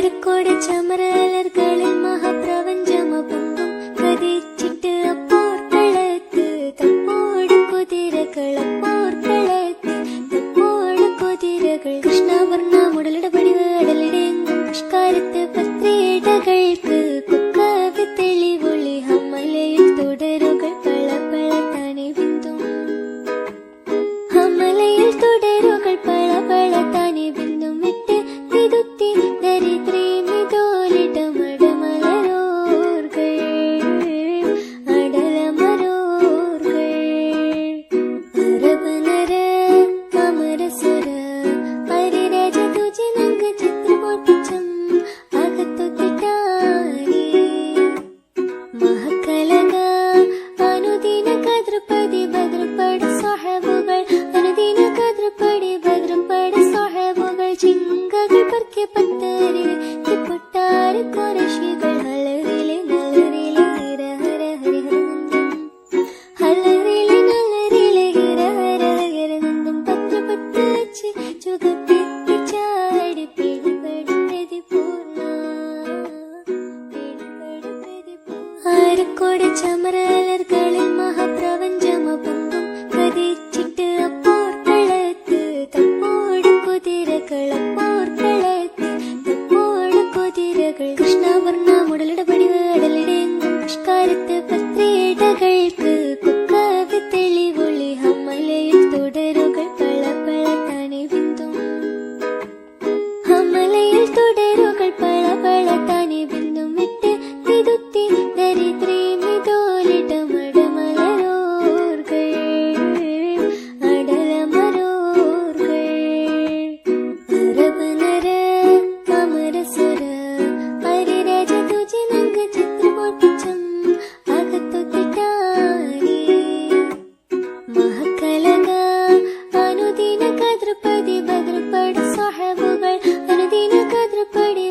ആരക്കോടെ ചമരലർകളിൽ മഹാപ്രപഞ്ചമപൊങ്കും കതിച്ചിട്ട് അപ്പോർക്കളത്ത് തപ്പോട് കുതിരകളപ്പോർക്കളത്ത് തപ്പോട് കുതിരകൾ കൃഷ്ണവർണ്ണ മുടലിട പടിവ് അടലിടെങ്കും പുഷ്കാരത്ത് പത്രിയിടകൾക്ക് കുക്കവി തെളിവൊളി ഹമ്മലയിൽ തുടരുകൾ പള പള തനി ബിന്ദും ഹമ്മലയിൽ തുടരുകൾ പള പള തനി ബിന്ദും വിട്ട് വിതുത്തി ദരിദ്രീ മിതോലിടമടമലരോർകൾ അടലമരോർകൾ അരബനര അമരസുര പരിരാജ തുജിനങ്ക ചിത്രമോർപ്പിച്ചം അകത്തൊത്തിട്ടാരി മഹക്കലക അനുദിന കദ്രപതി ഭദ്രപട സാഹബുകൾ അനുദിന കദ്രപടി ഭദ്രപട സാഹബുകൾ ചിങ്കകൾ പർക്കെ പത്തരിൽ തിപ്പൊട്ടാര കുറശികൾ ഹലറിലെ നല്ലറിലെ ഹിര ഹര ഹരിഹരനന്ദം ഹലറിലെ നല്ലറിലെ ഹിര ഹര ഹരിഹരനന്ദം പത്ര പത്ത് വെച്ച് ചുകപ്പെത്തി ചാടി പിടിപെടി പ്രതിപൂർണ ആരക്കോടെ ചമരലർകളിൽ മഹാപ്രപഞ്ചമപൊങ്കും കതിച്ചിട്ട് അപ്പോർക്കളത്ത് തപ്പോട് കുതിരകളപ്പോർക്കളത്ത് തപ്പോട് കുതിരകൾ കൃഷ്ണവർണ്ണ മുടലിട പടിവ് അടലിടെങ്കും പുഷ്കാരത്ത് പത്രിയിടകൾക്ക് കുക്കവി തെളിവൊളി ഹമ്മലയിൽ തുടരുകൾ പള പള തനി ബിന്ദും ഹമ്മലയിൽ തുടരുകൾ പള പള തനി ബിന്ദും വിട്ട് വിതുത്തി ദരിദ്രീ മിതോലിടമടമലരോർകൾ അടലമരോർകൾ അരബനര അമരസുര പരിരാജ തുജിനങ്ക ചിത്രമോർപ്പിച്ചം അകത്തൊത്തിട്ടാരി മഹക്കലക അനുദിന കദ്രപതി ഭദ്രപട സാഹബുകൾ അനുദിന കദ്രപടി